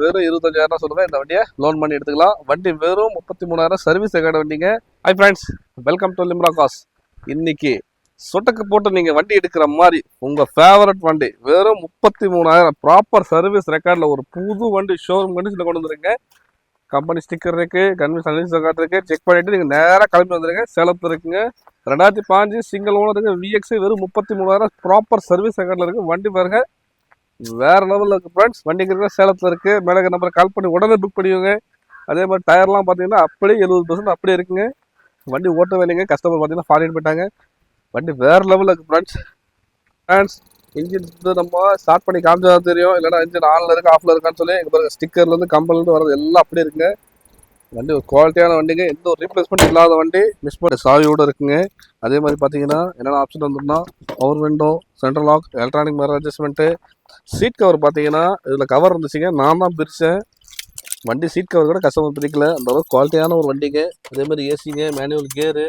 வெறும் 25,000 சொல்லுங்க. இந்த வண்டியை லோன் பண்ணி எடுத்துக்கலாம். வண்டி வெறும் 33,000 சர்வீஸ் ரெக்கார்டு வண்டிங்க. Hi friends, welcome to Limra cars. இன்னைக்கு சொட்டக்கு போட்டு நீங்க வண்டி எடுக்கிற மாதிரி உங்க ஃபேவரட் வண்டி வெறும் 33,000 ப்ராப்பர் சர்வீஸ் ரெக்கார்டில் ஒரு புது வண்டி ஷோரூம் கண்டிஷனில் கொண்டு வந்துருங்க. கம்பெனி ஸ்டிக்கர் இருக்கு, கன்வீன்ஸ் ரெக்கார்ட் இருக்கு. செக் பண்ணிட்டு நீங்க நேராக கிளம்பி வந்துருங்க. சேலத்தில் இருக்குங்க. 2005 சிங்கிள் ஓனர் இருக்கு. VX வெறும் 33,000 ப்ராப்பர் சர்வீஸ் ரெக்கார்டில் இருக்கு. வண்டி பாருங்க வேற லெவலில் இருக்கு ஃப்ரெண்ட்ஸ். வண்டிக்கு இருக்கிற சேலத்தில் இருக்கு. மேலே நம்பர் கால் பண்ணி உடனே புக் பண்ணிடுங்க. அதே மாதிரி டயர்லாம் பார்த்தீங்கன்னா அப்படியே 70% அப்படியே இருக்குங்க. வண்டி ஓட்ட வேலைங்க. கஸ்டமர் பார்த்தீங்கன்னா ஃபாரின் போயிட்டாங்க. வண்டி வேற லெவலில் இருக்கு ஃப்ரெண்ட்ஸ். இன்ஜின் நம்ம ஸ்டார்ட் பண்ணி காமிச்சா தெரியும், இல்லைன்னா இன்ஜின் ஆன்ல இருக்கு ஆஃப்ல இருக்கான்னு சொல்லி இங்கே பாருங்க. ஸ்டிக்கர்லேருந்து கம்பெனிலேருந்து வரது எல்லாம் அப்படியே இருக்குங்க. வண்டி ஒரு குவாலிட்டியான வண்டிங்க. எந்த ஒரு ரீப்ளேஸ்மெண்ட் இல்லாத வண்டி. மிஸ் பண்ண சாவியோட இருக்குங்க. அதே மாதிரி பார்த்தீங்கன்னா என்னென்ன ஆப்ஷன் வந்துருன்னா power window, central lock, electronic mirror adjustment, seat cover பார்த்தீங்கன்னா இதில் கவர் இருந்துச்சுங்க, நான் தான் பிரித்தேன். வண்டி சீட் கவர் கூட கஸ்டமர் பிரிக்கல. அந்த அளவுக்கு குவாலிட்டியான ஒரு வண்டிங்க. அதே மாதிரி ஏசிங்க, மேனுவல் கியரு,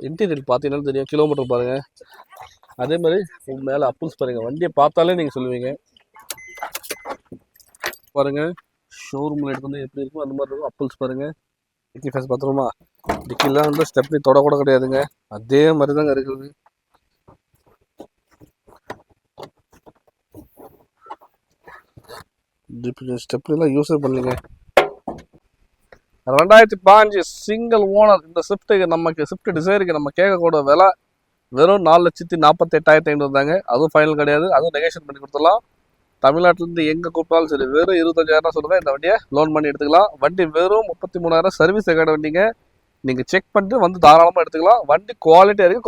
இன்டீரியர் பார்த்தீங்கன்னா தெரியும், கிலோமீட்டர் பாருங்கள். அதே மாதிரி மேலே அப்புல்ஸ் பாருங்கள். வண்டியை பார்த்தாலே நீங்கள் சொல்லுவீங்க. பாருங்கள் ஷோரூமில் எடுத்து வந்து எப்படி இருக்கும் அந்த மாதிரி இருக்கும். அப்புல்ஸ் பாருங்கள். டிக்கி ஃபேஸ் பார்த்துருமா? டிக்கிலாம் வந்து ஸ்டெப்னி தொட கூட கிடையாதுங்க. அதே மாதிரி தாங்க இருக்குது. ஸ்டெப்னிலாம் யூஸே பண்ணலைங்க. 2005 சிங்கிள் ஓனர் இந்த ஸ்விஃப்ட்டுக்கு, நமக்கு ஸ்விஃப்ட் டிசைருக்கு நம்ம கேட்கக்கூட விலை வெறும் 4,48,500 தாங்க. அதுவும் ஃபைனல் கிடையாது. அதுவும் நெகோஷியேட் பண்ணி கொடுத்துடலாம். தமிழ்நாட்டிலேருந்து எங்கே கூப்பிட்டாலும் சரி வெறும் 25,000 சொல்லுங்க. இந்த வண்டியை லோன் பண்ணி எடுத்துக்கலாம். வண்டி வெறும் 33,000 சர்வீஸ் ரெக்கார்டு வண்டிங்க. நீங்கள் செக் பண்ணிட்டு வந்து தாராளமாக எடுத்துக்கலாம். வண்டி குவாலிட்டியாக இருக்குது.